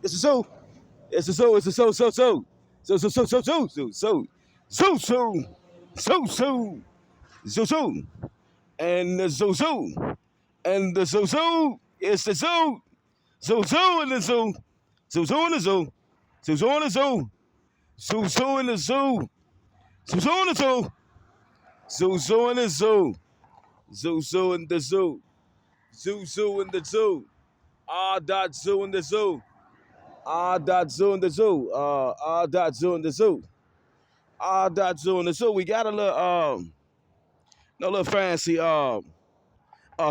It's a zoo. It's a zoo. It's a zoo. So so. So so so so so so so so so so so so and the zoo zoo and the zoo zoo. It's the zoo. Zoo zoo in the zoo. Zoo zoo in the zoo. Zoo zoo in the zoo. Zoo zoo in the zoo. Zoo zoo in the zoo. Zoo zoo in the zoo. Zoo zoo in the zoo. Zoo zoo in the zoo. R dot zoo in the zoo. R dot zoo in the zoo. R dot zoo in the zoo. R dot zoo in the zoo. We got a little no little fancy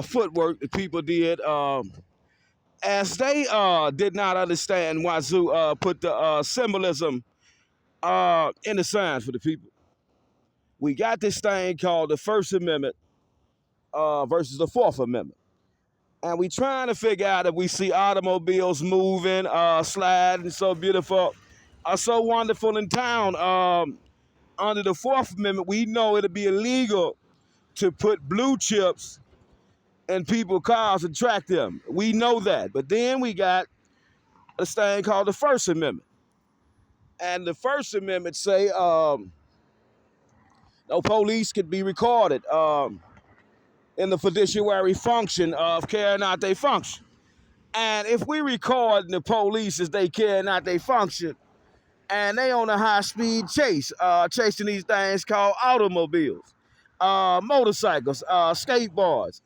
footwork that people did as they did not understand why Zoo put the symbolism in the signs for the people. We got this thing called the First Amendment versus the Fourth Amendment. And we trying to figure out if we see automobiles moving, sliding, so beautiful, so wonderful in town. Under the Fourth Amendment, we know it'll be illegal to put blue chips in people's cars and track them. We know that. But then we got this thing called the First Amendment. And the First Amendment say no police could be recorded in the fiduciary function of carrying out their function. And if we record the police as they carrying out their function, and they on a high-speed chase, chasing these things called automobiles, motorcycles, skateboards,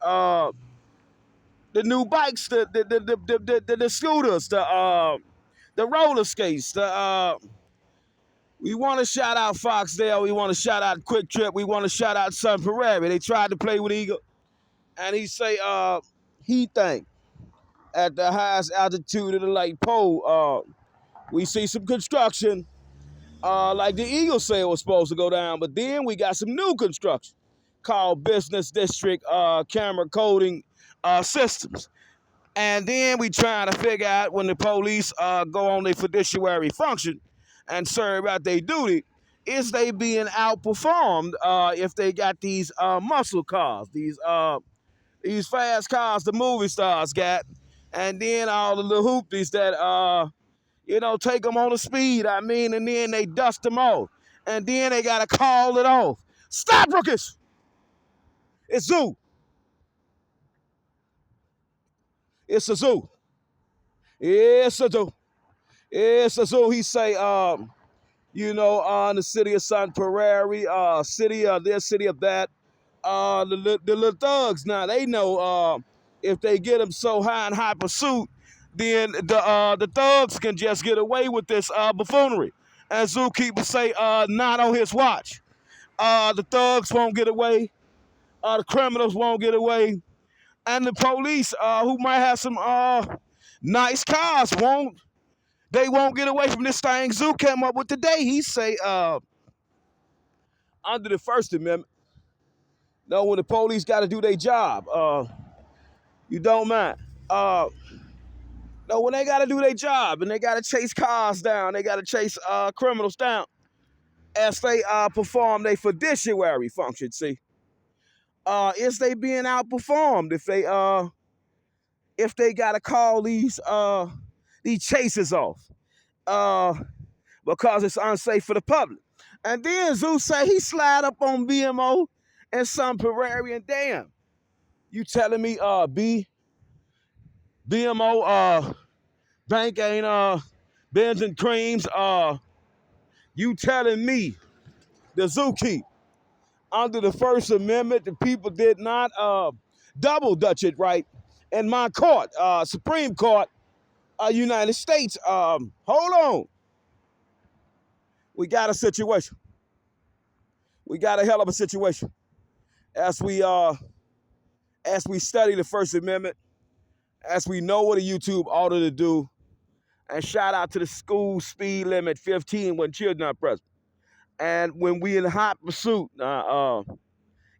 the new bikes, the scooters, the roller skates. We want to shout out Foxdale. We want to shout out Quick Trip. We want to shout out Sun Prairie. They tried to play with Eagle, and he say he think at the highest altitude of the light pole, we see some construction, like the Eagle say it was supposed to go down, but then we got some new construction called Business District Camera Coding Systems. And then we trying to figure out when the police go on their fiduciary function and serve out their duty, is they being outperformed if they got these muscle cars, these fast cars the movie stars got, and then all the little hoopies that take them on the speed. I mean, and then they dust them off, and then they gotta call it off. Stop, Rookies! It's zoo. It's a zoo. It's a zoo. It's a zoo. He say, in the city of Sun Prairie, city of this, city of that. The little thugs now, they know if they get them so high in high pursuit, then the thugs can just get away with this buffoonery. And Zookeeper say, not on his watch. The thugs won't get away. The criminals won't get away. And the police, who might have some nice cars, won't get away from this thing Zoo came up with today. He say, under the First Amendment, no, when the police got to do their job, you don't mind. No, when they got to do their job and they got to chase cars down, they got to chase criminals down as they perform their fiduciary function. See, is they being outperformed if they got to call these chases off because it's unsafe for the public. And then Zeus say he slide up on BMO and Sun Prairie, and damn, you telling me BMO bank ain't Benz and Creams, you telling me the Zookeep under the First Amendment, the people did not double dutch it right in my court, Supreme Court, United States. Hold on. We got a situation. We got a hell of a situation. As we study the First Amendment, as we know what a YouTube ought to do, and shout out to the school speed limit 15 when children are present. And when we in hot pursuit, and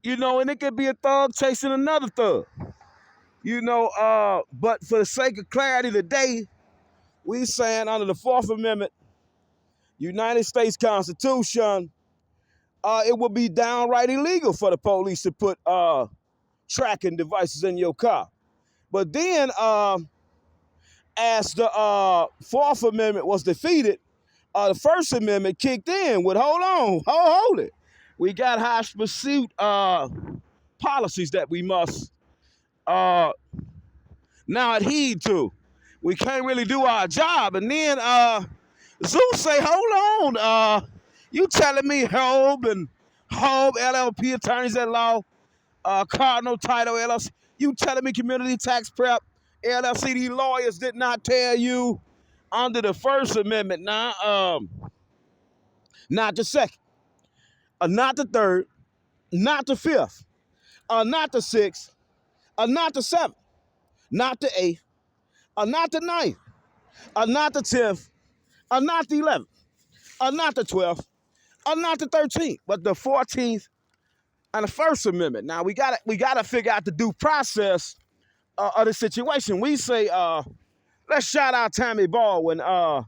it could be a thug chasing another thug. But for the sake of clarity today, we saying under the Fourth Amendment, United States Constitution, it would be downright illegal for the police to put tracking devices in your car. But then, as the Fourth Amendment was defeated, the First Amendment kicked in with, hold it. We got high pursuit policies that we must now adhere to. We can't really do our job. And then Zeus say, hold on, you telling me Hope LLP, attorneys at law, Cardinal Title LLC, you telling me Community Tax Prep LLC, these lawyers did not tell you under the First Amendment now, not the second, not the third, not the fifth, not the sixth, not the seventh, not the eighth, not the ninth, not the 10th, not the 11th, not the 12th, not the 13th, but the 14th and the First Amendment. Now we gotta figure out the due process of the situation. We say, let's shout out Tammy Baldwin.com.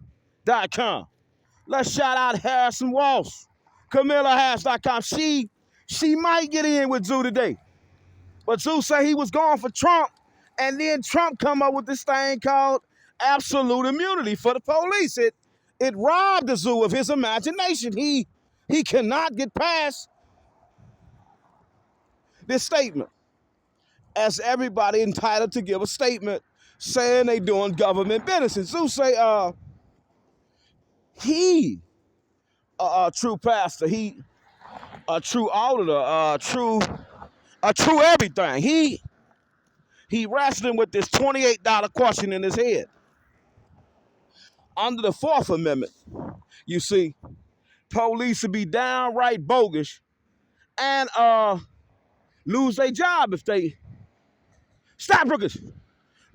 Let's shout out Harrison Walsh, CamillaHarris.com. She might get in with Zoo today, but Zoo say he was going for Trump, and then Trump come up with this thing called absolute immunity for the police. It robbed the Zoo of his imagination. He cannot get past this statement, as everybody entitled to give a statement saying they doing government business. And Zoo say he a true pastor, he a true auditor, a true everything. He wrestling with this $28 question in his head. Under the Fourth Amendment, you see, police would be downright bogus and lose their job if they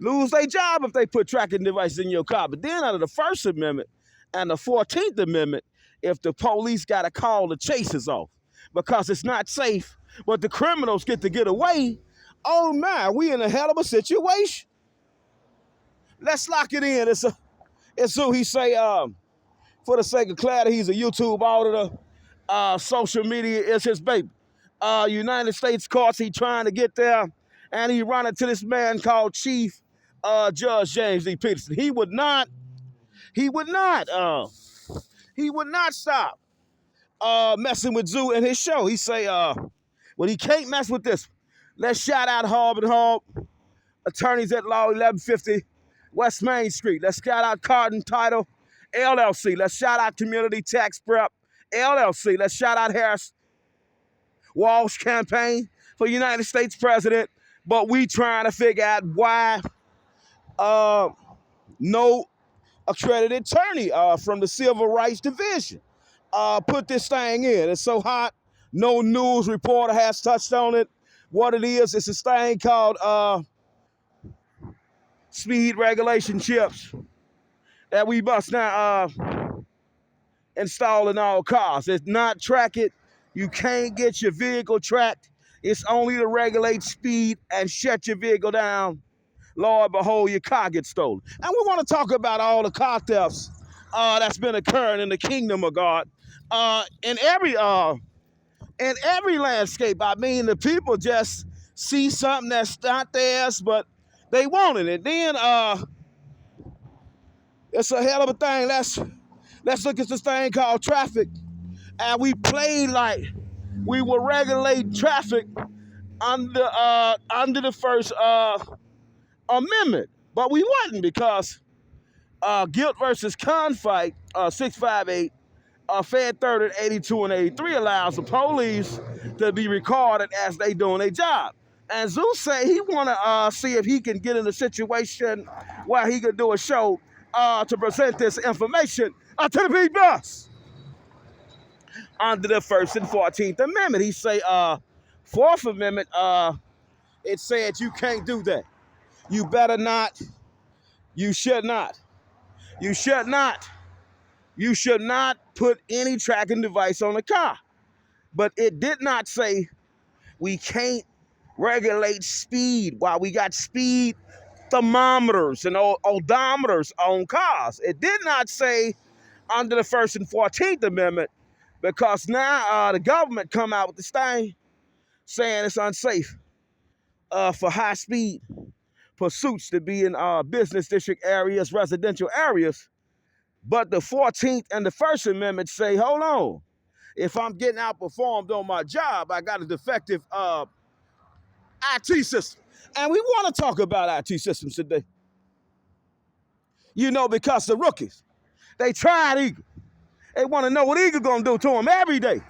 lose their job if they put tracking devices in your car. But then under the First Amendment and the 14th Amendment, if the police got to call the chasers off because it's not safe, but the criminals get away, oh man, we in a hell of a situation. Let's lock it in. It's who he say, for the sake of clarity, he's a YouTube auditor. Social media is his baby. United States courts, he trying to get there, and he run into this man called Chief Judge James D. Peterson. He would not stop messing with Zoo in his show. He say, well, he can't mess with this. Let's shout out Harbin Hall, attorneys at law, 1150 West Main Street. Let's shout out Cardinal Title LLC. Let's shout out Community Tax Prep LLC. Let's shout out Harris Walsh campaign for United States president. But we trying to figure out why no accredited attorney from the Civil Rights Division put this thing in. It's so hot, no news reporter has touched on it. What it is, it's this thing called speed regulation chips that we must now install in all cars. It's not track it. You can't get your vehicle tracked. It's only to regulate speed and shut your vehicle down. Lord, behold, your car gets stolen. And we want to talk about all the car thefts that's been occurring in the kingdom of God. In every landscape, I mean, the people just see something that's not theirs, but they want it. And then it's a hell of a thing. Let's look at this thing called traffic. And we played like we were regulating traffic under the First Amendment, but we wasn't, because Guilt versus Confight 658 Fed 3rd 82 and 83 allows the police to be recorded as they doing their job. And Zeus say he want to see if he can get in a situation where he can do a show to present this information to the people. Under the First and 14th Amendment, he say, Fourth Amendment, it said you can't do that. You better not. You should not. You should not. You should not put any tracking device on the car. But it did not say we can't regulate speed while we got speed thermometers and odometers on cars. It did not say under the First and 14th Amendment, because now the government come out with this thing saying it's unsafe for high speed pursuits to be in business district areas, residential areas. But the 14th and the First Amendment say, hold on, if I'm getting outperformed on my job, I got a defective IT system. And we want to talk about IT systems today. You know, because the rookies, they tried Eagle. They want to know what Eagle going to do to them every day.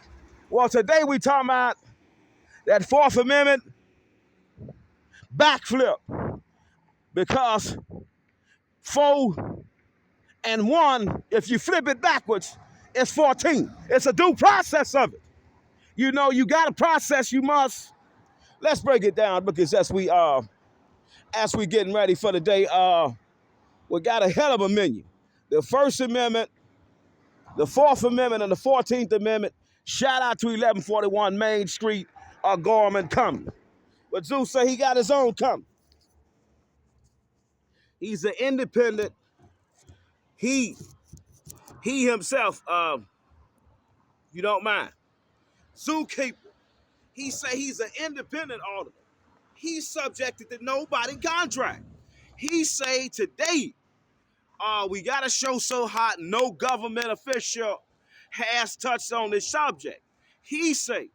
Well, today we talking about that Fourth Amendment backflip, because 4 and 1, if you flip it backwards, it's 14. It's a due process of it. You know, you got a process. You must. Let's break it down, because as we getting ready for the day, we got a hell of a menu. The First Amendment, the Fourth Amendment, and the 14th Amendment. Shout out to 1141 Main Street, Gorman coming. But Zeus say he got his own coming. He's an independent. He himself, you don't mind, zookeeper. He say he's an independent auditor. He's subjected to nobody contract. He say today, we got a show so hot, no government official has touched on this subject. He say,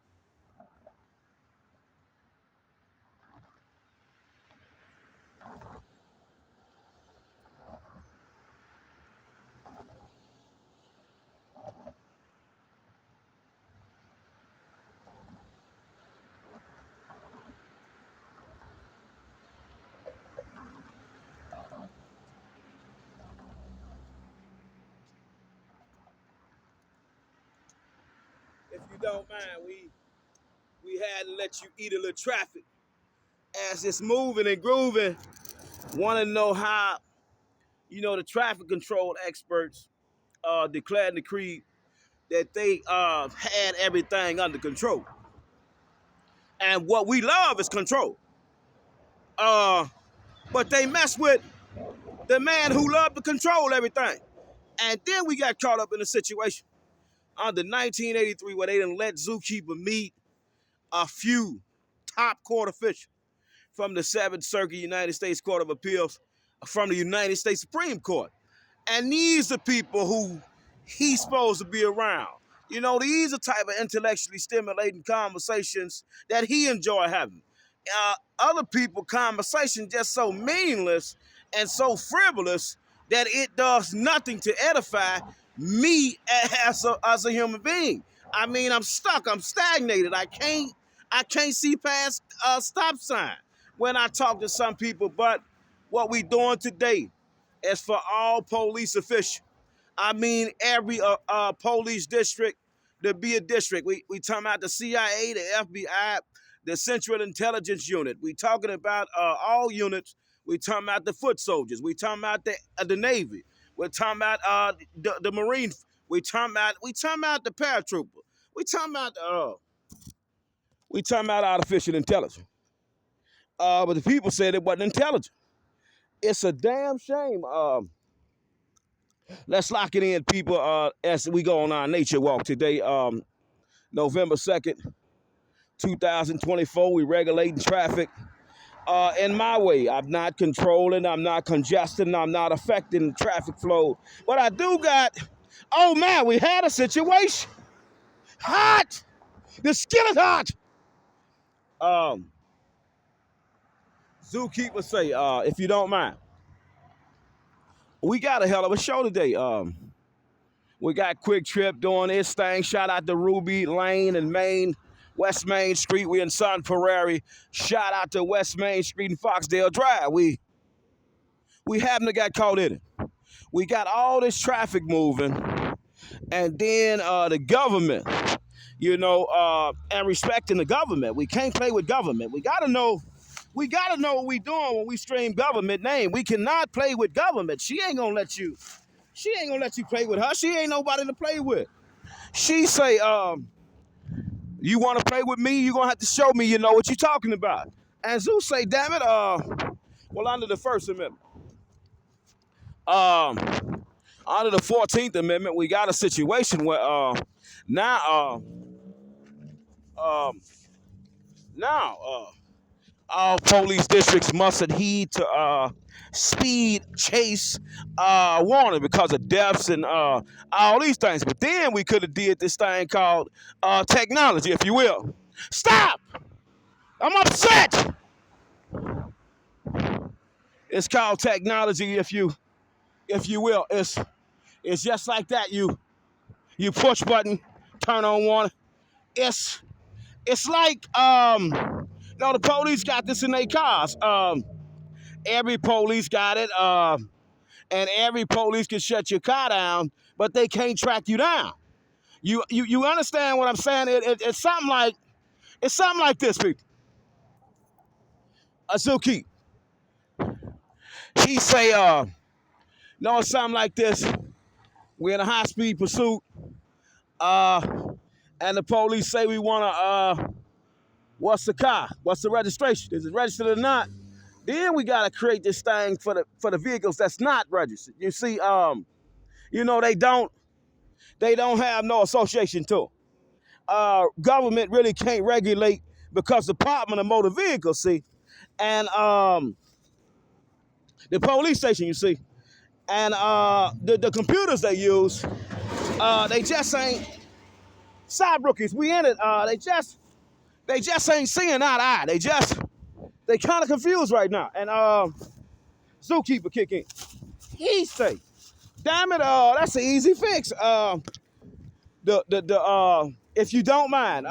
if you don't mind, we had to let you eat a little traffic as it's moving and grooving. Want to know how, you know, the traffic control experts declared and decreed that they had everything under control. And what we love is control. But they mess with the man who loved to control everything. And then we got caught up in a situation under 1983 where they didn't let Zookeeper meet a few top court officials from the 7th Circuit United States Court of Appeals, from the United States Supreme Court. And these are people who he's supposed to be around. You know, these are type of intellectually stimulating conversations that he enjoy having. Other people conversation just so meaningless and so frivolous that it does nothing to edify me as a human being. I mean, I'm stuck. I'm stagnated. I can't see past a stop sign when I talk to some people. But what we doing today is for all police officials. I mean, every police district to be a district. We talking about the CIA, the FBI, the Central Intelligence Unit. We talking about all units. We talking about the foot soldiers. We talking about the Navy. We're talking about the Marine. We talking about the paratrooper. We talking about artificial intelligence. But the people said it wasn't intelligent. It's a damn shame. Let's lock it in, people, as we go on our nature walk today, November 2nd, 2024. We regulating traffic in my way. I'm not controlling, I'm not congesting, I'm not affecting the traffic flow. But I do got, oh man, we had a situation. Hot! The skillet hot! Zookeeper say, if you don't mind, we got a hell of a show today. We got Quick Trip doing his thing. Shout out to Ruby Lane and Main, West Main Street. We in Sun Prairie. Shout out to West Main Street and Foxdale Drive. We happen to got caught in it. We got all this traffic moving, and then the government, you know, and respecting the government. We can't play with government. We gotta know what we doing when we stream government name. We cannot play with government. She ain't gonna let you play with her. She ain't nobody to play with. She say, you want to play with me? You're going to have to show me you know what you're talking about. And Zeus say, damn it, well, under the First Amendment, under the 14th Amendment, we got a situation where now All police districts must adhere to speed chase warning because of deaths and all these things. But then we could have did this thing called technology, if you will. Stop! I'm upset. It's called technology, if you will. It's just like that. You push button, turn on warning. It's like the police got this in their cars. Every police got it, and every police can shut your car down, but they can't track you down. You understand what I'm saying? It's something like this, people. Azuki, he say, no, it's something like this. We're in a high speed pursuit, and the police say we want to. What's the car? What's the registration? Is it registered or not? Then we gotta create this thing for the vehicles that's not registered. You see, they don't have no association to them. Government really can't regulate because Department of Motor Vehicles, see, and the police station, you see, and the computers they use, they just ain't side rookies. We in it. They just ain't seeing eye to eye. They kind of confused right now. And Zookeeper kick in. He say, damn it, that's an easy fix. If you don't mind,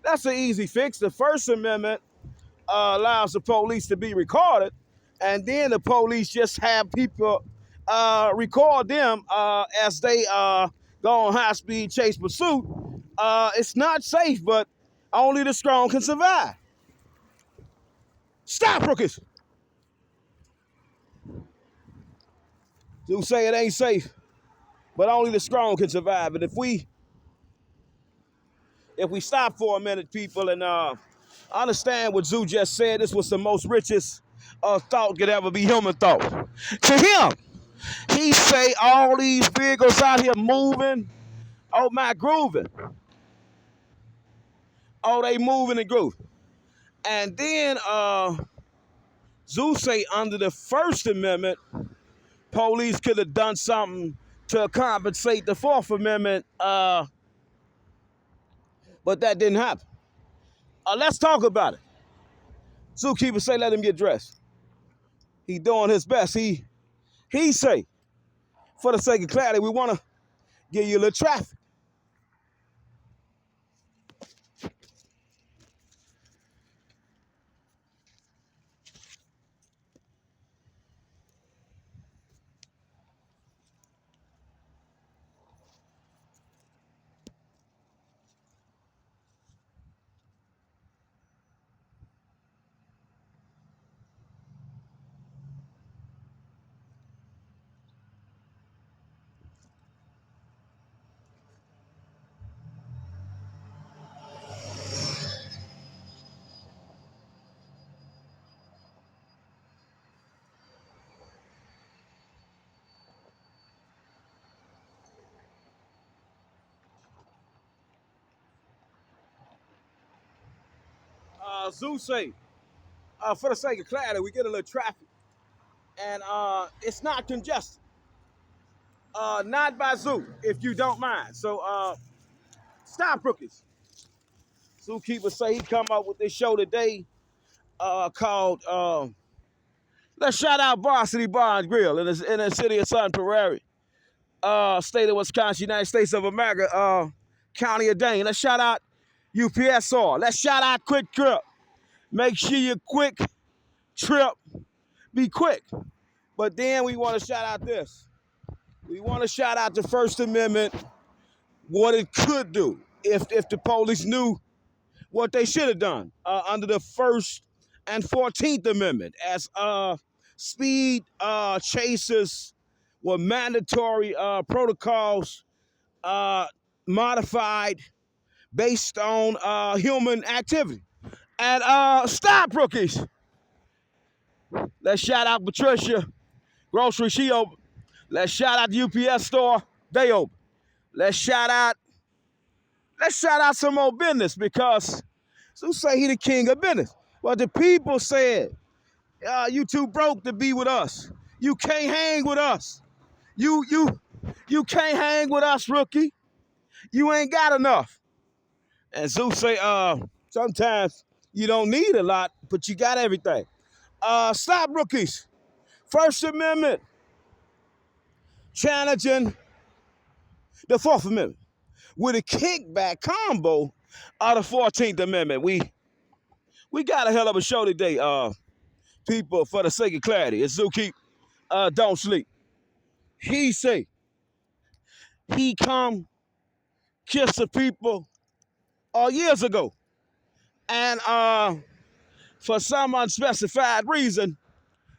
that's an easy fix. The First Amendment allows the police to be recorded, and then the police just have people record them as they go on high-speed chase pursuit. It's not safe, but only the strong can survive. Stop, rookies. Who say it ain't safe, but only the strong can survive. And if we stop for a minute, people, and understand what Zoo just said, this was the most richest thought could ever be human thought. To him, he say all these vehicles out here moving, oh my grooving. Oh, they moving and grooving. And then Zoo say under the First Amendment, police could have done something to compensate the Fourth Amendment, but that didn't happen. Let's talk about it. Zookeeper say let him get dressed. He doing his best. He say, for the sake of clarity, we want to give you a little traffic. Zoo say, for the sake of clarity, we get a little traffic, and it's not congested. Not by Zoo, if you don't mind. So stop, rookies. Zookeeper say he come up with this show today called let's shout out Varsity Bar and Grill in the city of Sun Prairie, state of Wisconsin, United States of America, county of Dane. Let's shout out UPSR. Let's shout out Quick Trip. Make sure your quick trip be quick. But then we want to shout out this. We want to shout out the First Amendment, what it could do if the police knew what they should have done under the First and 14th Amendment as speed chases were mandatory protocols modified based on human activity. And stop, rookies. Let's shout out Patricia Grocery, she open. Let's shout out the UPS store, they open. Let's shout out some more business because Zoo say he the king of business. But the people said, you too broke to be with us. You can't hang with us. You can't hang with us, rookie. You ain't got enough. And Zeus say, sometimes you don't need a lot, but you got everything. Stop, rookies. First Amendment challenging the Fourth Amendment with a kickback combo of the 14th Amendment. We got a hell of a show today, people, for the sake of clarity. It's Zuki, don't sleep. He say, he come kiss the people years ago. And for some unspecified reason,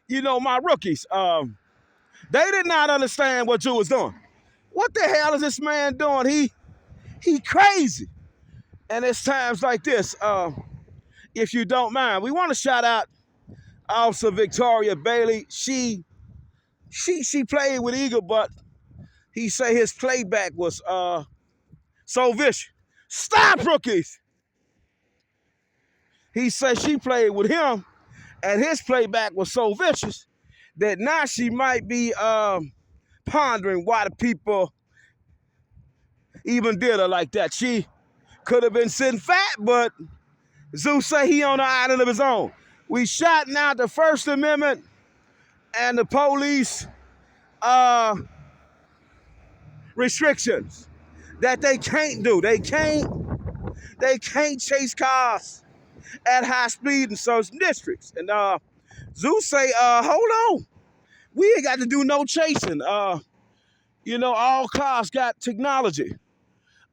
you know, my rookies, they did not understand what you was doing. What the hell is this man doing? He crazy. And it's times like this, if you don't mind, we want to shout out Officer Victoria Bailey. She played with Eagle, but he say his playback was so vicious. Stop, rookies! He said she played with him, and his playback was so vicious that now she might be pondering why the people even did her like that. She could have been sitting fat, but Zeus say he on an island of his own. We shouting out the First Amendment and the police restrictions that they can't do. They can't chase cars at high speed in certain districts. And Zeus say, hold on. We ain't got to do no chasing. You know, all cars got technology.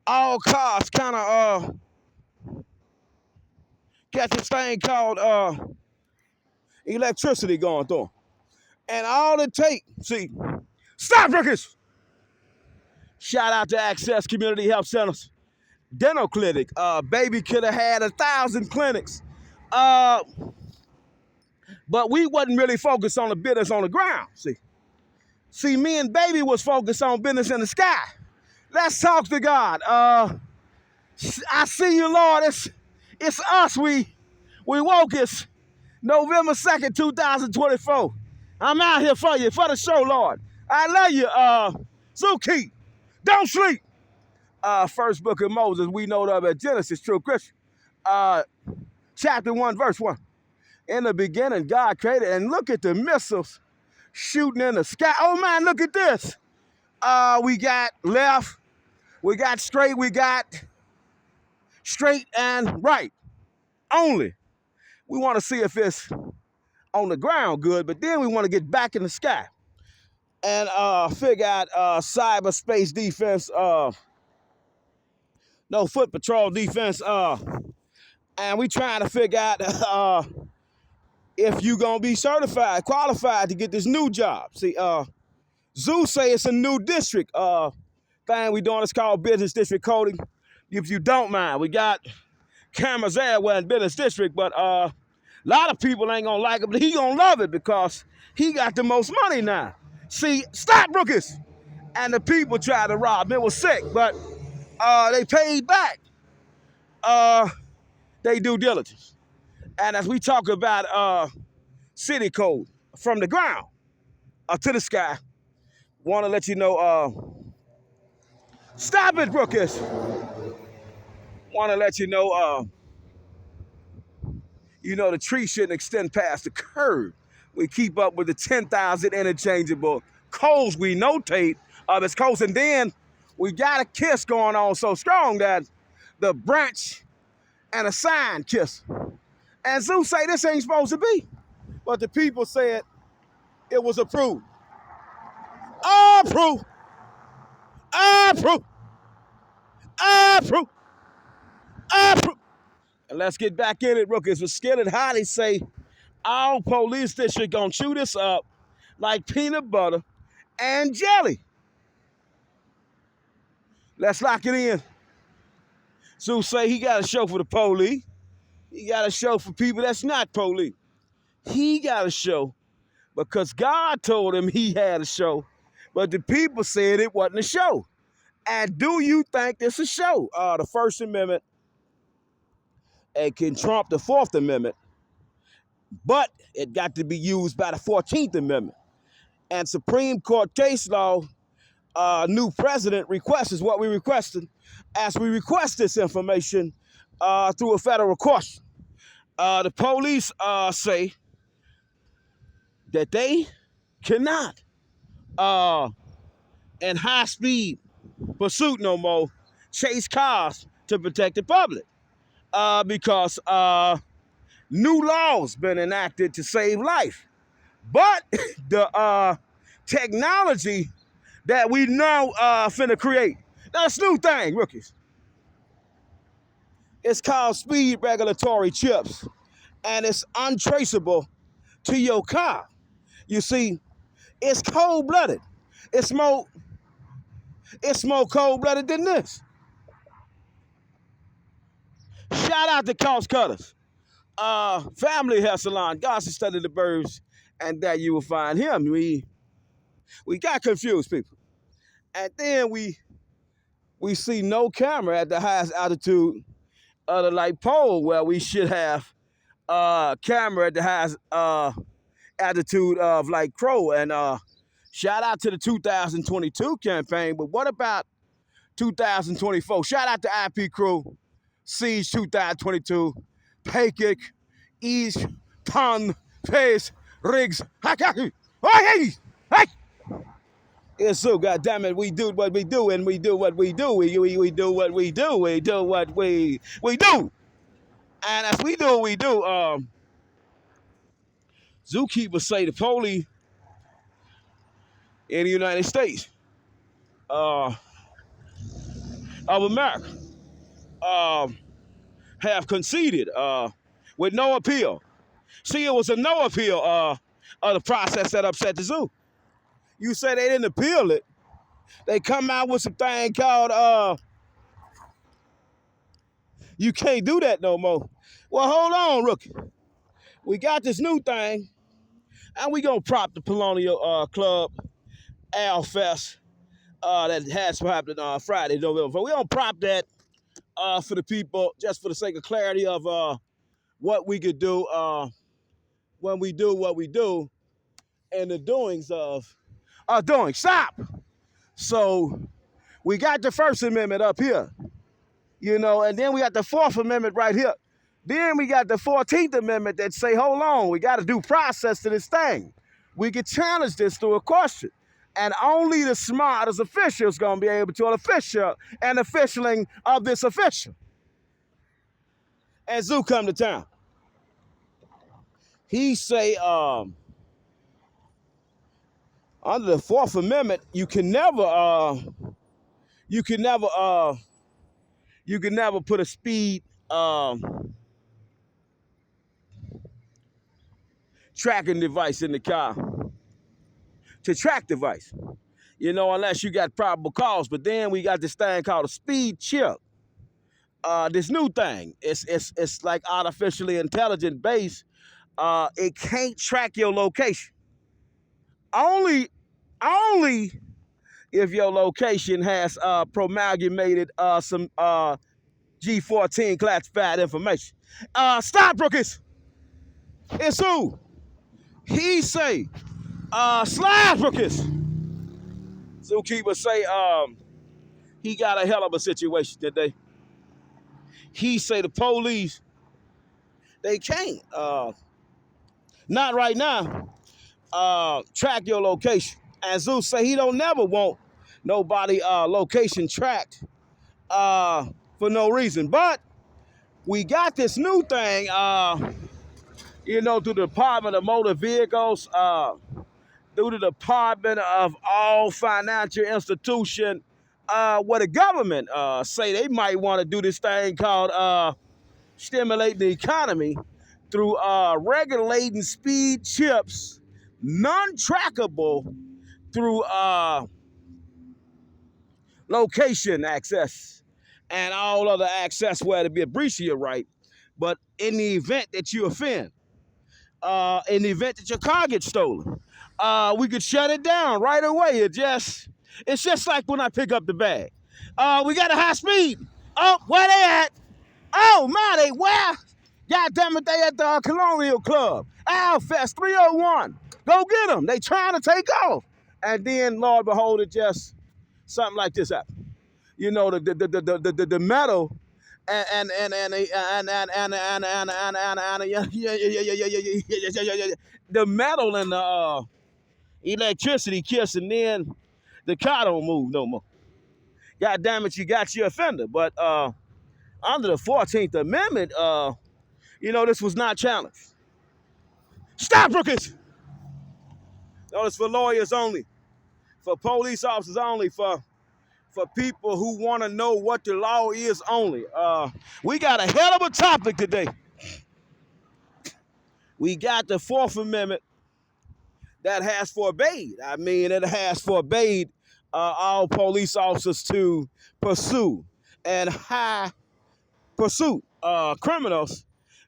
All cars kind of got this thing called electricity going through. And all it take, see, stop, rookies! Shout out to Access Community Health Centers. Dental clinic. Baby could have had 1,000 clinics. But we wasn't really focused on the business on the ground, See, me and Baby was focused on business in the sky. Let's talk to God. I see you, Lord. It's us. We woke. It's November 2nd, 2024. I'm out here for you, for the show, Lord. I love you, Zuki. Don't sleep. First book of Moses, we know of at Genesis, true Christian. Chapter 1, verse 1. In the beginning, God created, and look at the missiles shooting in the sky. Oh, man, look at this. We got left, we got straight and right only. We want to see if it's on the ground good, but then we want to get back in the sky and figure out cyberspace defense, no foot patrol defense, and we trying to figure out if you gonna be certified, qualified to get this new job. See, Zeus say it's a new district thing we doing. It's called business district coding. If you don't mind, we got cameras everywhere in business district, but a lot of people ain't gonna like it, but he gonna love it because he got the most money now. See, stop, rookies! And the people tried to rob him. It was sick, but they paid back they due diligence. And as we talk about city code from the ground to the sky, want to let you know, stop it, rookies. Want to let you know, the tree shouldn't extend past the curb. We keep up with the 10,000 interchangeable codes we notate of its coast. And then we got a kiss going on so strong that the branch and a sign kiss. And Zeus say this ain't supposed to be. But the people said it was approved. Approved. Approved. Approved. Approved. And let's get back in it, rookies. With Skillet Hot, they say our police district gonna chew this up like peanut butter and jelly. Let's lock it in. Zeus say he got a show for the police. He got a show for people that's not police. He got a show because God told him he had a show, but the people said it wasn't a show. And do you think this is a show? The First Amendment, it can trump the Fourth Amendment but it got to be used by the 14th Amendment. And Supreme Court case law, new president request is what we requested as we request this information through a federal court. The police say that they cannot, in high-speed pursuit no more, chase cars to protect the public because new laws been enacted to save life. But the technology that we now finna create, that's new thing, rookies. It's called speed regulatory chips, and it's untraceable to your car. You see, it's cold-blooded. It's more cold-blooded than this. Shout out to Cost Cutters. Family hair salon, Gossip Study the Birds, and there you will find him. We got confused, people. And then we see no camera at the highest altitude of the light pole where we should have camera at the highest altitude of like Crow. And shout out to the 2022 campaign, but what about 2024? Shout out to IP Crew, Siege 2022, Paykick, East, Pun, Pace, Riggs, it's so goddamn it, we do what we do, and we do what we do, we do what we do, we do what we do. And as we do what we do, zookeepers say the police in the United States of America have conceded with no appeal. See, it was a no appeal of the process that upset the zoo. You say they didn't appeal it. They come out with some thing called, you can't do that no more. Well, hold on, rookie. We got this new thing, and we gonna prop the Colonial Club Al Fest that has happened on Friday, November 4th. We gonna prop that for the people, just for the sake of clarity of what we could do when we do what we do, and the doings of doing. Stop. So we got the First Amendment up here, you know, and then we got the Fourth Amendment right here. Then we got the 14th Amendment that say, hold on, we got a due process to this thing. We could challenge this through a question. And only the smartest officials gonna be able to official and officialing of this official. And Zoo come to town. He say, under the Fourth Amendment, you can never put a speed tracking device in the car to track device, you know, unless you got probable cause. But then we got this thing called a speed chip. This new thing, it's like artificially intelligent based. It can't track your location. Only if your location has promulgated some G14 classified information. Stop, rookies. It's who? He say, slide, rookies. Zookeeper say, he got a hell of a situation today. He say the police, they can't, not right now, track your location. And Zeus say he don't never want nobody location tracked for no reason. But we got this new thing, you know, through the Department of Motor Vehicles, through the Department of all financial institution, where the government say they might want to do this thing called stimulating the economy through regulating speed chips, non-trackable through location access and all other access where to be a breach of your right. But in the event that you offend, in the event that your car gets stolen, we could shut it down right away. It's just like when I pick up the bag. We got a high speed. Oh, where they at? Oh, my, they where? God damn it, they at the Colonial Club. Alfest 301. Go get them. They trying to take off. And then, Lord behold, it just something like this happened. You know, the metal the metal and the electricity kiss, and then the car don't move no more. God damn it, you got your offender. But under the 14th Amendment, this was not challenged. Stop, Brookers! Notice for lawyers only, for police officers only, for people who want to know what the law is only. We got a hell of a topic today. We got the Fourth Amendment that has forbade. I mean, it has forbade all police officers to pursue and high pursuit criminals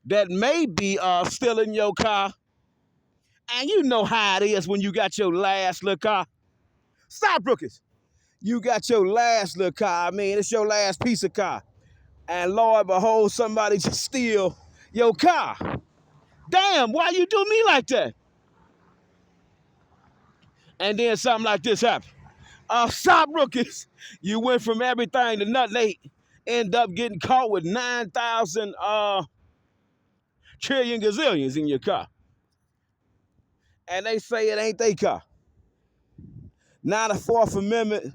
that may be still in your car. And you know how it is when you got your last little car. Stop, Brookers. You got your last little car. I mean, it's your last piece of car. And Lord behold, somebody just steal your car. Damn, why you do me like that? And then something like this happened. Stop, Rookies. You went from everything to nothing. They end up getting caught with 9,000 trillion gazillions in your car. And they say it ain't their car. Now the Fourth Amendment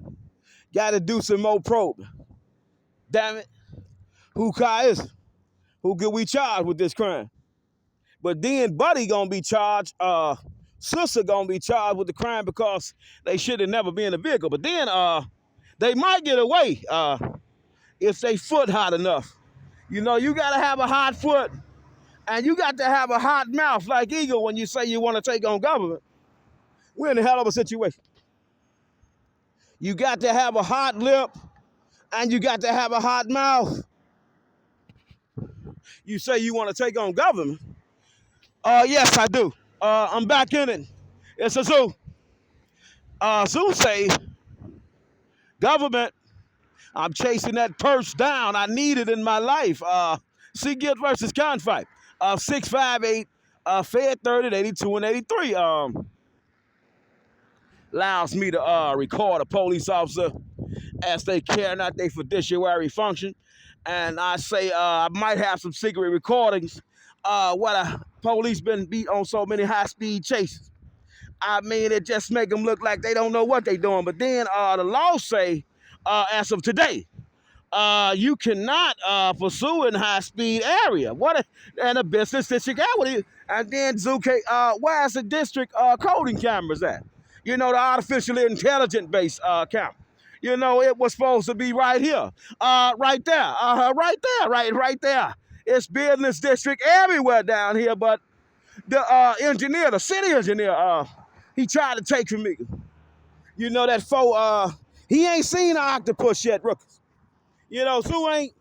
got to do some more probing. Damn it. Who car is it? Who could we charge with this crime? But then Buddy gonna be charged, sister gonna be charged with the crime because they should have never been in the vehicle. But then they might get away if they foot hot enough. You know, you gotta have a hot foot and you got to have a hot mouth like Eagle when you say you want to take on government. We're in a hell of a situation. You got to have a hot lip and you got to have a hot mouth. You say you want to take on government. Yes, I do. I'm back in it. It's a zoo. Zoo say, government, I'm chasing that purse down. I need it in my life. Seagate versus Confight. 658, Fed 30, 82, and 83. Allows me to record a police officer as they carry out their fiduciary function. And I say I might have some secret recordings what a police been beat on so many high-speed chases. I mean, it just make them look like they don't know what they doing. But then the law say, as of today, you cannot pursue in high-speed area. And a business district equity. And then Zuke, where's the district coding cameras at? You know, the artificially intelligent-based camera. You know, it was supposed to be right here, right there, right there. It's business district everywhere down here, but the engineer, the city engineer, he tried to take from me. You know, that he ain't seen an octopus yet, Rookies. You know, Sue ain't,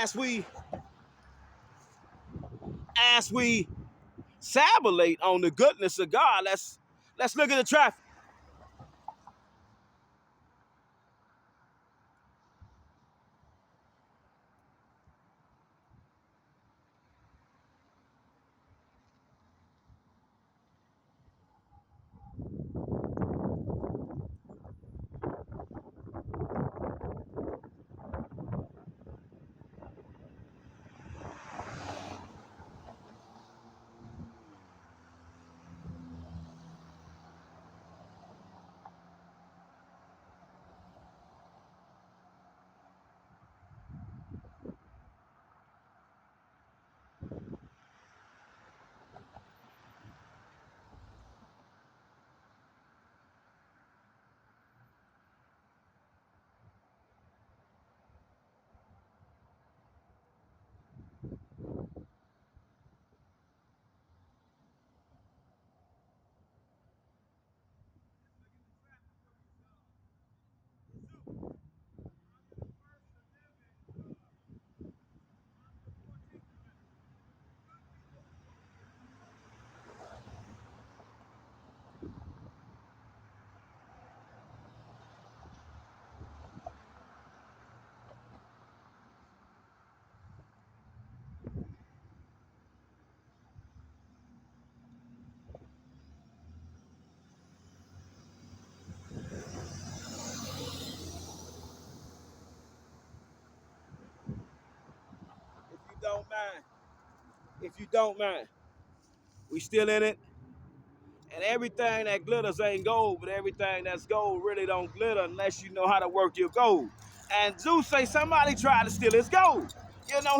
as we sabulate on the goodness of God, let's look at the traffic. If you don't, man, we still in it. And everything that glitters ain't gold, but everything that's gold really don't glitter unless you know how to work your gold. And Zeus say somebody tried to steal his gold,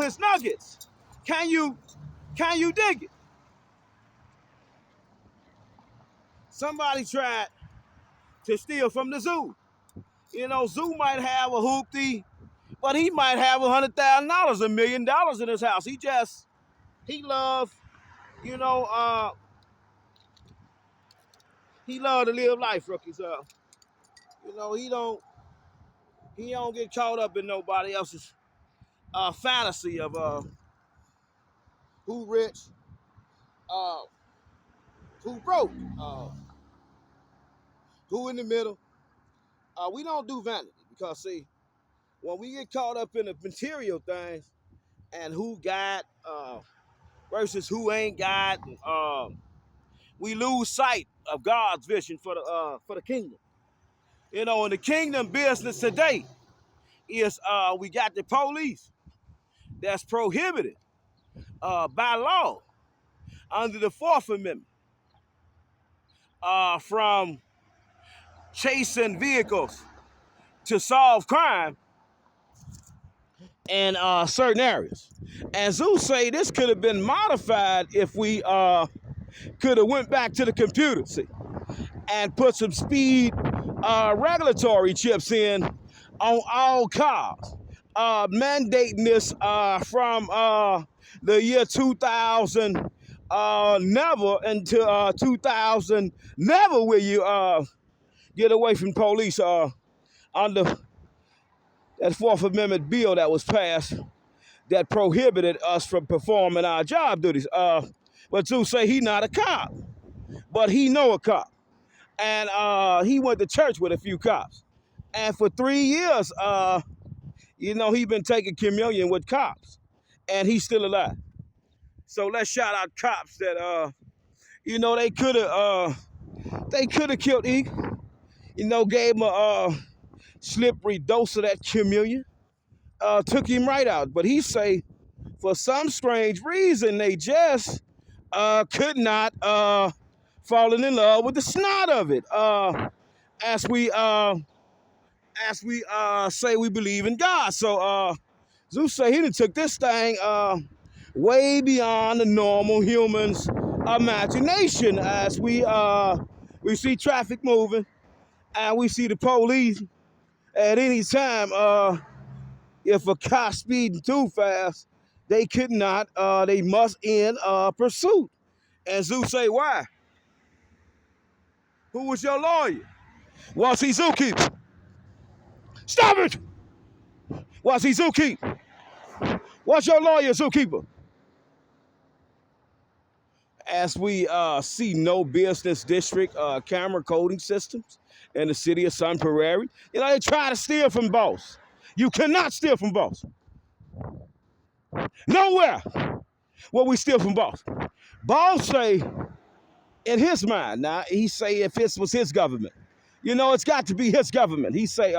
his nuggets. Can you dig it? Somebody tried to steal from the zoo. Zoo might have a hoopty, but he might have $100,000, $1 million in his house. He love, you know, uh, he love to live life, rookie. So, he don't get caught up in nobody else's fantasy of who rich, uh, who broke, who in the middle. We don't do vanity because see, when we get caught up in the material things and who got versus who ain't got, we lose sight of God's vision for the kingdom. In the kingdom business today is we got the police that's prohibited by law under the Fourth Amendment from chasing vehicles to solve crime in certain areas. And Zeus say this could have been modified if we could have went back to the computer, see, and put some speed regulatory chips in on all cars, mandating this from the year 2000, never until 2000, never will you get away from police under that Fourth Amendment bill that was passed that prohibited us from performing our job duties. But Zeus say he not a cop, but he know a cop. And he went to church with a few cops. And for 3 years, he been taking communion with cops. And he's still alive. So let's shout out cops that, they could have killed Ike. Gave him a slippery dose of that communion. Took him right out. But he say, for some strange reason, they just could not falling in love with the snot of it. As we say we believe in God. So Zeus say he done took this thing way beyond the normal human's imagination. As we see traffic moving and we see the police at any time. If a car speeding too fast, they could not. They must end pursuit. And Zeus say why? Who was your lawyer? Was he Zookeeper? Stop it! Was he Zookeeper? Was your lawyer Zookeeper? As we see no business district camera coding systems in the city of Sun Prairie, they try to steal from boss. You cannot steal from boss. Nowhere will we steal from boss. Boss say, in his mind, now he say if this was his government, it's got to be his government. He say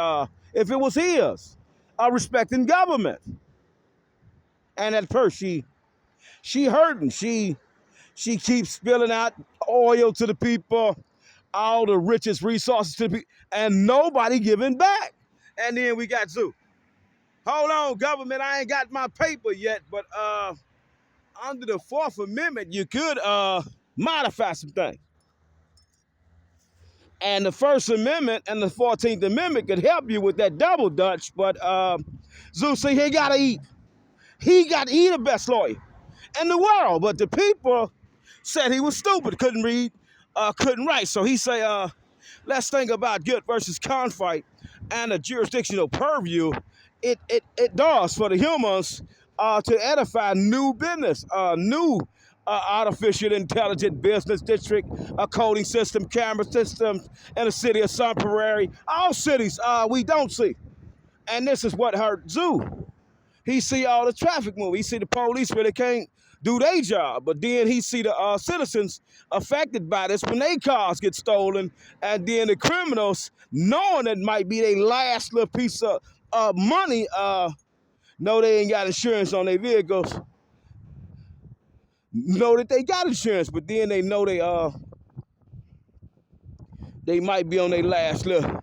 if it was his, respecting government. And at first she hurting. She keeps spilling out oil to the people, all the richest resources to the people, and nobody giving back. And then we got Zeus. Hold on, government, I ain't got my paper yet, but under the Fourth Amendment, you could modify some things. And the First Amendment and the 14th Amendment could help you with that double dutch, but Zeus said he gotta eat. He got to eat the best lawyer in the world, but the people said he was stupid, couldn't read, couldn't write. So he say, let's think about guilt versus conflict and the jurisdictional purview. It does for the humans to edify new business, new artificial intelligent business district, a coding system, camera systems in the city of Sun Prairie. All cities we don't see. And this is what hurt Zeus. He see all the traffic move. He see the police really can't do their job. But then he see the citizens affected by this when their cars get stolen. And then the criminals, knowing it might be their last little piece of money, know they ain't got insurance on their vehicles. know that they got insurance, but then they know they might be on their last little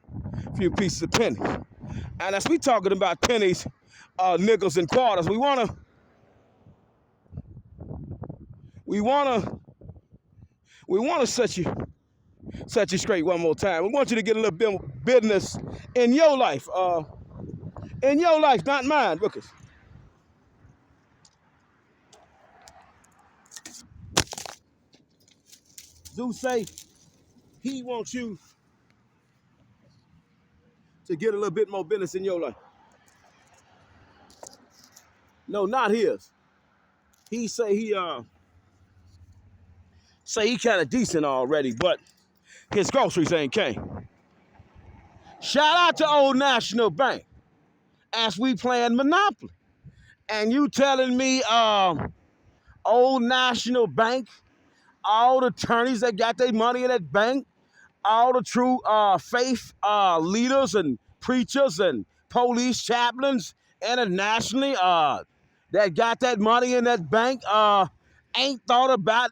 few pieces of pennies. And as we talking about pennies, nickels and quarters, we wanna set you straight one more time. We want you to get a little bit of business in your life, not mine, because Zeus say he wants you to get a little bit more business in your life. No, not his. He say he kind of decent already, but his groceries ain't came. Shout out to Old National Bank as we playing Monopoly. And you telling me Old National Bank, all the attorneys that got their money in that bank, all the true faith leaders and preachers and police chaplains internationally that got that money in that bank ain't thought about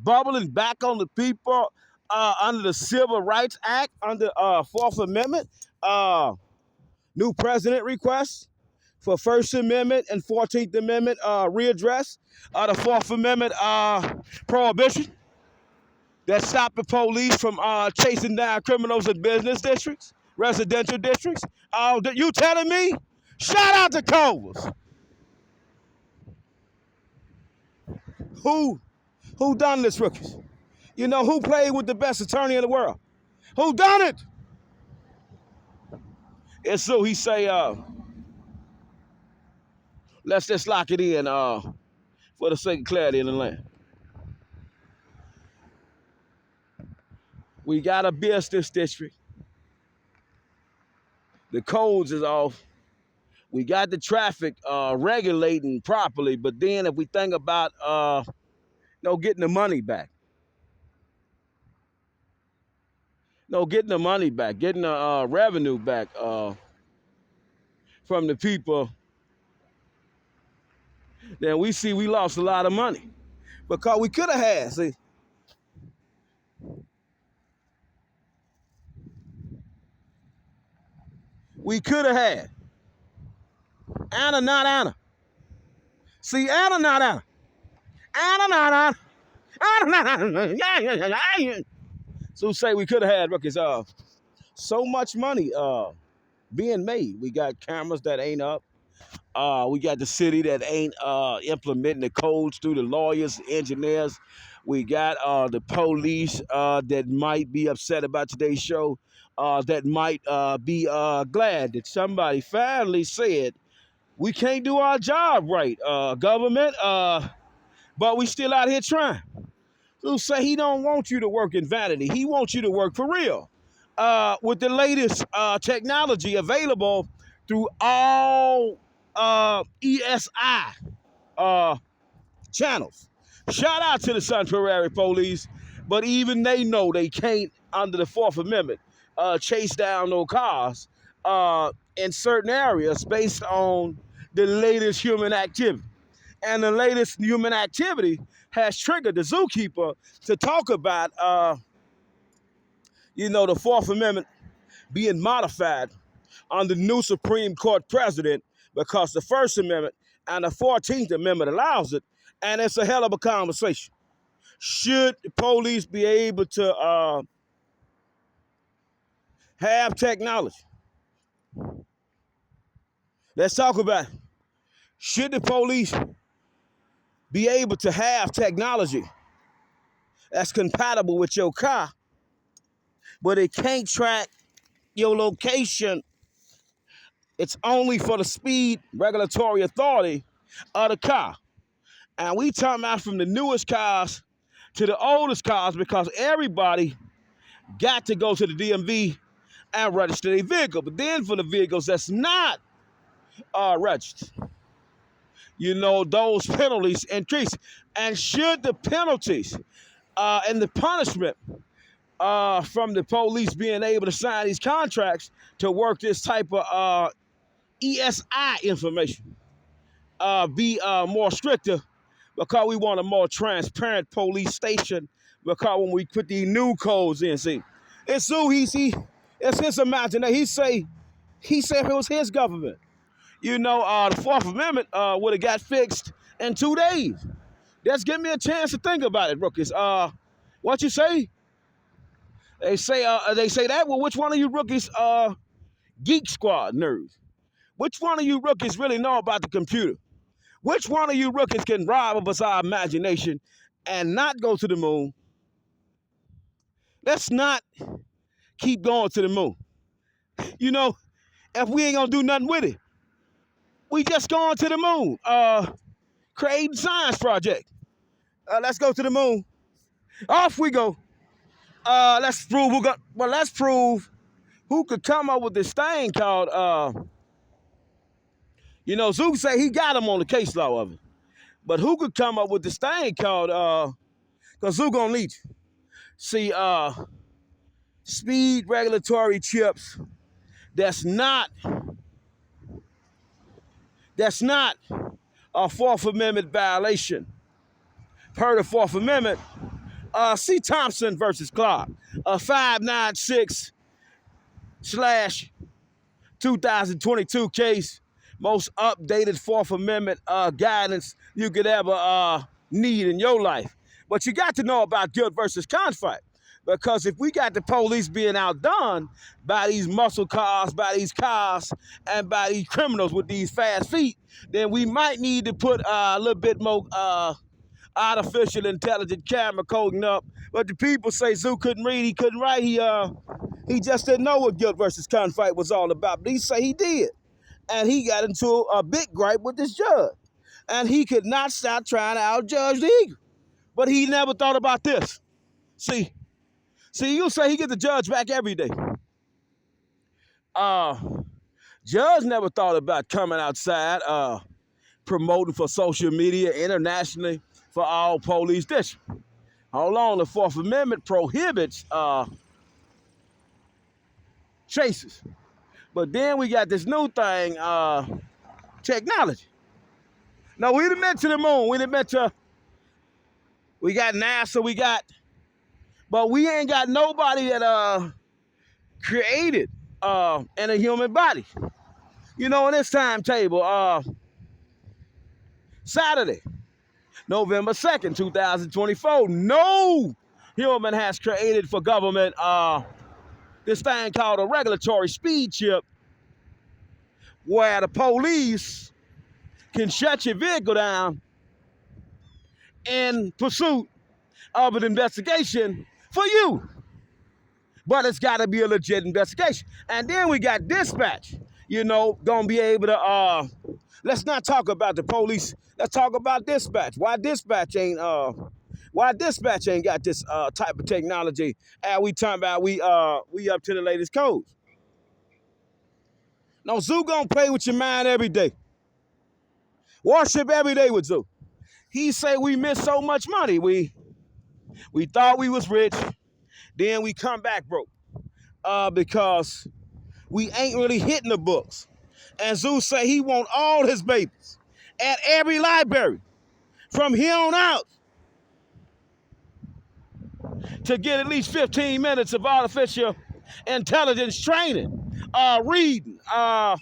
bubbling back on the people under the Civil Rights Act, under Fourth Amendment, new president requests for First Amendment and 14th Amendment readdress, the Fourth Amendment prohibition that stopped the police from chasing down criminals in business districts, residential districts. You telling me? Shout out to Culver's. Who done this, rookies? You know, who played with the best attorney in the world? Who done it? And so he say, let's just lock it in for the sake of clarity in the land. We got a business district. The codes is off. We got the traffic regulating properly, but then if we think about getting the money back. Getting the money back, getting the revenue back from the people, then we see we lost a lot of money. Because we could have had, see. We could have had Anna, not Anna. See, Anna, not Anna. Anna, not Anna. Anna, not Anna. So say we could have had, because so much money being made. We got cameras that ain't up. We got the city that ain't implementing the codes through the lawyers, engineers. We got the police that might be upset about today's show, that might be glad that somebody finally said, we can't do our job right, government, but we still out here trying. So say he don't want you to work in vanity. He wants you to work for real with the latest technology available through all ESI channels. Shout out to the Sun Prairie Police, but even they know they can't, under the Fourth Amendment, chase down no cars in certain areas based on the latest human activity. And the latest human activity has triggered the zookeeper to talk about, the Fourth Amendment being modified on the new Supreme Court president, because the First Amendment and the 14th Amendment allows it, and it's a hell of a conversation. Should the police be able to have technology? Let's talk about it. Should the police be able to have technology that's compatible with your car, but it can't track your location? It's only for the speed regulatory authority of the car. And we talking about from the newest cars to the oldest cars, because everybody got to go to the DMV and register their vehicle. But then for the vehicles that's not registered, those penalties increase. And should the penalties and the punishment from the police being able to sign these contracts to work this type of ESI information be more stricter, because we want a more transparent police station. Because when we put these new codes in, see, it's Zoo. It's his imagination. He said if it was his government, the Fourth Amendment would have got fixed in 2 days. Just give me a chance to think about it, rookies. What you say? They say that. Well, which one of you rookies Geek Squad nerds? Which one of you rookies really know about the computer? Which one of you rookies can rob of us our imagination and not go to the moon? Let's not keep going to the moon. If we ain't gonna do nothing with it, we just going to the moon. Creating science project. Let's go to the moon. Off we go. Let's prove who could come up with this thing called Zook say he got him on the case law of it. But who could come up with this thing called because Zook gonna need you. See, speed regulatory chips that's not a Fourth Amendment violation. Per the Fourth Amendment, C. Thompson versus Clark, 596/2022 case, most updated Fourth Amendment guidance you could ever need in your life. But you got to know about guilt versus conflict. Because if we got the police being outdone by these muscle cars, by these cars, and by these criminals with these fast feet, then we might need to put a little bit more artificial intelligent camera coding up. But the people say Zoo couldn't read, he couldn't write, he just didn't know what guilt versus conflict was all about. But he say he did. And he got into a big gripe with this judge. And he could not stop trying to outjudge the eagle. But he never thought about this. See, you'll say he get the judge back every day. Judge never thought about coming outside, promoting for social media internationally for all police districts. Hold on, the Fourth Amendment prohibits chases. But then we got this new thing, technology. No, we didn't mention the moon. We got NASA, but we ain't got nobody that created in a human body. In this timetable, Saturday, November 2nd, 2024, no human has created for government this thing called a regulatory speed chip where the police can shut your vehicle down in pursuit of an investigation for you. But it's got to be a legit investigation. And then we got dispatch, gonna be able to, let's not talk about the police. Let's talk about dispatch. Why dispatch ain't got this type of technology? And we talking about we up to the latest codes. No, Zoo gonna play with your mind every day. Worship every day with Zoo. He say we missed so much money. We thought we was rich, then we come back broke because we ain't really hitting the books. And Zoo say he want all his babies at every library from here on out to get at least 15 minutes of artificial intelligence training, reading on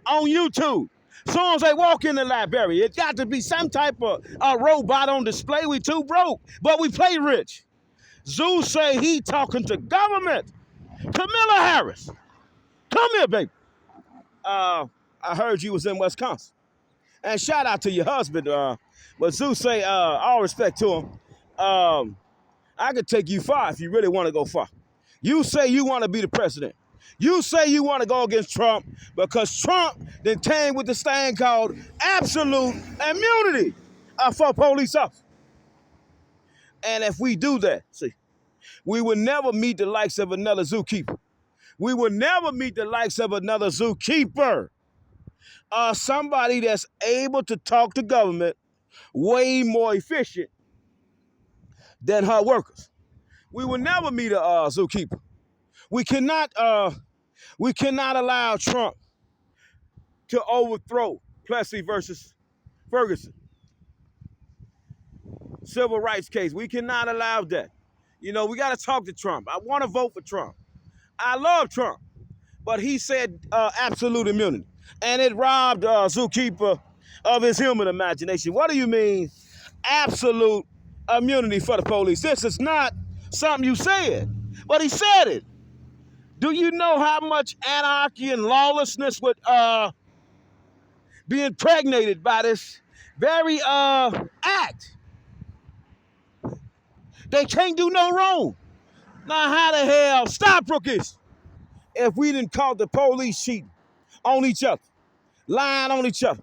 YouTube. As soon as they walk in the library, it got to be some type of robot on display. We too broke, but we play rich. Zoo say he talking to government. Kamala Harris, come here, baby. I heard you was in Wisconsin. And shout out to your husband. But Zoo say, all respect to him, I could take you far if you really want to go far. You say you want to be the president. You say you want to go against Trump because Trump then came with this thing called absolute immunity for police officers. And if we do that, see, we will never meet the likes of another zookeeper. We will never meet the likes of another zookeeper. Somebody that's able to talk to government way more efficient than her workers. We will never meet a zookeeper. We cannot allow Trump to overthrow Plessy versus Ferguson. civil rights case. We cannot allow that. You know, we got to talk to Trump. I want to vote for Trump. I love Trump, but he said absolute immunity, and it robbed Zookeeper of his human imagination. What do you mean, absolute immunity for the police? This is not something you said, but he said it. Do you know how much anarchy and lawlessness would be impregnated by this very act? They can't do no wrong. Now, how the hell, stop rookies, if we didn't call the police cheating on each other, lying on each other,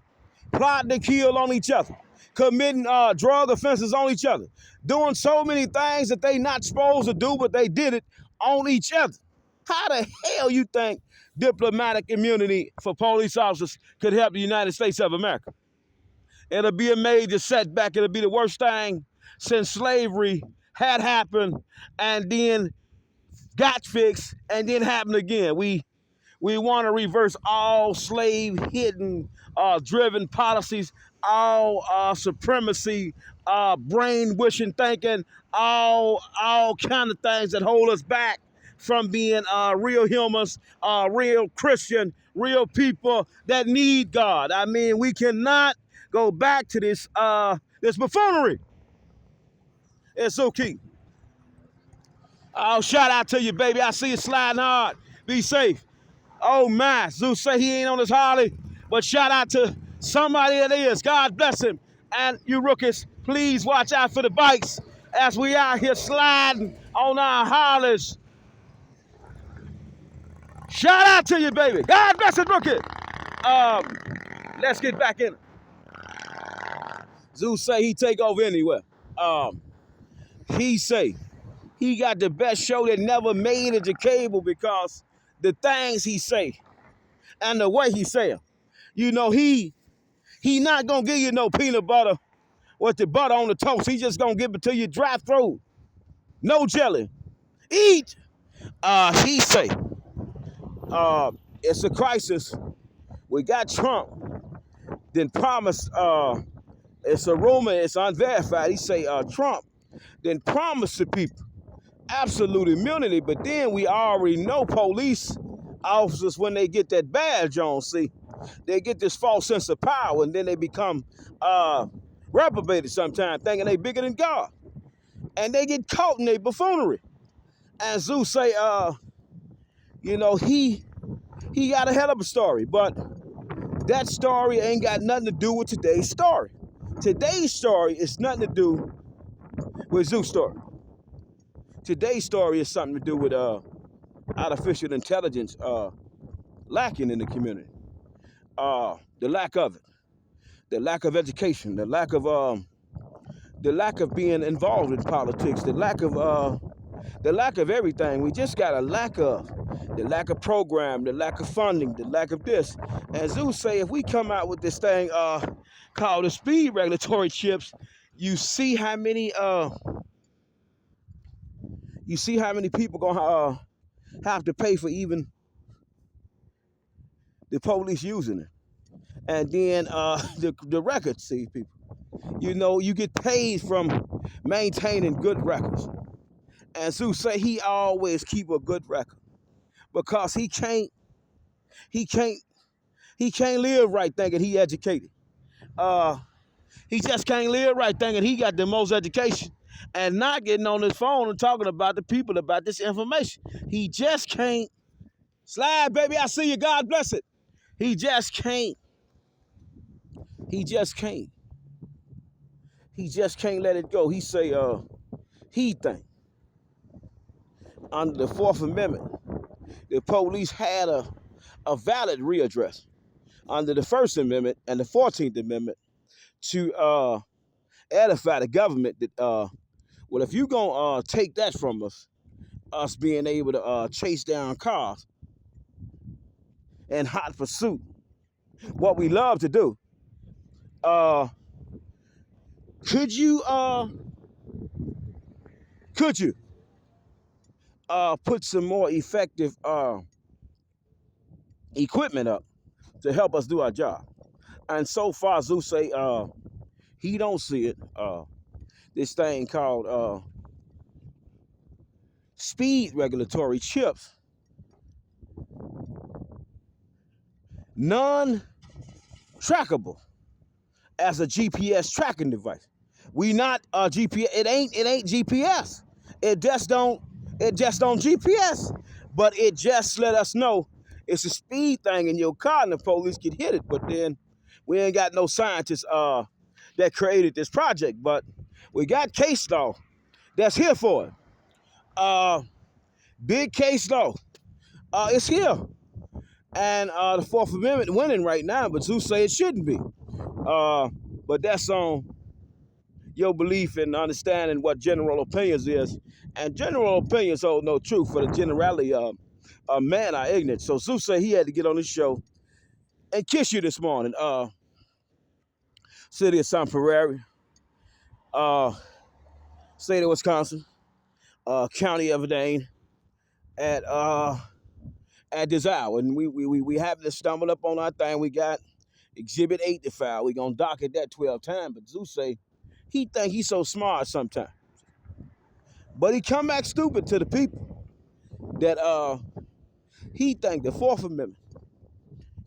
plotting to kill on each other, committing drug offenses on each other, doing so many things that they not supposed to do, but they did it on each other. How the hell you think diplomatic immunity for police officers could help the United States of America? It'll be a major setback. It'll be the worst thing since slavery had happened and then got fixed and then happened again. We want to reverse all slave hidden driven policies, all supremacy, brain-wishing thinking, all kind of things that hold us back from being real humans, real Christian, real people that need God. I mean, we cannot go back to this buffoonery. It's so key. Oh, shout out to you, baby. I see you sliding hard. Be safe. Oh, my. Zeus say he ain't on his Harley, but shout out to somebody that is. God bless him. And you rookies, please watch out for the bikes as we out here sliding on our Harleys. Shout out to you, baby. God bless it, rookie. Let's get back in it. Zeus say he take over anywhere. He say he got the best show that never made it to cable because the things he say and the way he say them. You know, he not gonna give you no peanut butter with the butter on the toast. He just gonna give it to you dry throat. No jelly. Eat. He say, it's a crisis. We got Trump. Then promised, it's a rumor, it's unverified. He say, Trump then promised to people absolute immunity, but then we already know police officers, when they get that badge on, see, they get this false sense of power, and then they become reprobated sometimes, thinking they bigger than God, and they get caught in their buffoonery. And Zeus say, you know, he got a hell of a story, but that story ain't got nothing to do with today's story. Today's story is nothing to do with Zeus' story. Today's story is something to do with artificial intelligence lacking in the community. The lack of it, the lack of education, the lack of being involved in politics, the lack of everything. We just got a lack of program, the lack of funding, the lack of this. And Zeus say, if we come out with this thing called the speed regulatory chips, you see how many people gonna have to pay for even the police using it. And then the records, see, people. You know, you get paid from maintaining good records. And Zeus say he always keep a good record because he can't live right thinking he educated. He just can't live right thinking he got the most education and not getting on his phone and talking about the people about this information. He just can't. Slide, baby, I see you. God bless it. He just can't. He just can't let it go. He say, he think under the Fourth Amendment, the police had a valid readdress under the First Amendment and the 14th Amendment to edify the government that, well, if you gonna take that from us being able to chase down cars in hot pursuit, what we love to do, could you put some more effective equipment up to help us do our job? And so far, Zeus say he don't see it. this thing called speed regulatory chips, non-trackable as a GPS tracking device. We not GPS. It ain't GPS. It just don't GPS. But it just let us know it's a speed thing in your car and the police can hit it. But then we ain't got no scientists that created this project. But we got case law that's here for it. Big case law. It's here. And the Fourth Amendment winning right now, but Zeus say it shouldn't be. But that's on your belief and understanding what general opinions is. And general opinions hold no truth, for the generality of man are ignorant. So Zeus said he had to get on the show and kiss you this morning. City of Sun Prairie, state of Wisconsin, county of Dane, at this hour. And we happen to stumble up on our thing. We got Exhibit 8 to file. We gonna docket that 12 times. But Zeus say he think he's so smart sometimes. But he come back stupid to the people that he think the Fourth Amendment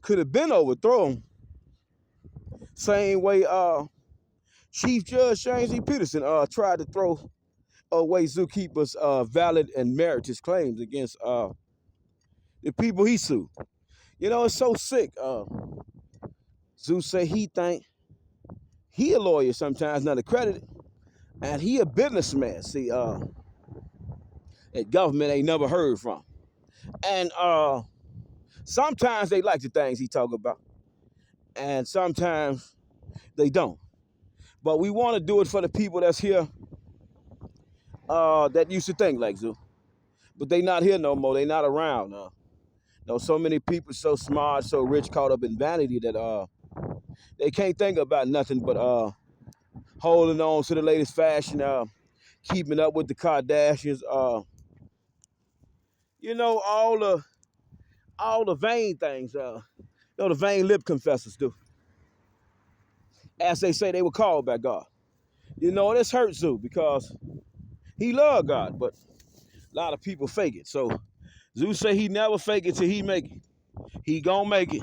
could have been overthrown. Same way Chief Judge James E. Peterson tried to throw away Zookeeper's valid and meritorious claims against the people he sued. You know, it's so sick. Zeus say he think he a lawyer sometimes, not accredited, and he a businessman. See, that government ain't never heard from. And sometimes they like the things he talk about, and sometimes they don't. But we want to do it for the people that's here that used to think like Zeus. But they not here no more. They not around. So many people so smart, so rich, caught up in vanity that they can't think about nothing but holding on to the latest fashion, keeping up with the Kardashians, you know, all the vain things, the vain lip confessors do. As they say, they were called by God. You know, this hurts Zeus because he loved God, but a lot of people fake it. So Zeus say he never fake it till he make it. He gonna make it.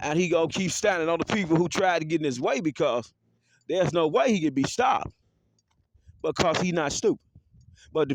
And he gonna keep standing on the people who tried to get in his way, because there's no way he could be stopped because he not stupid. But the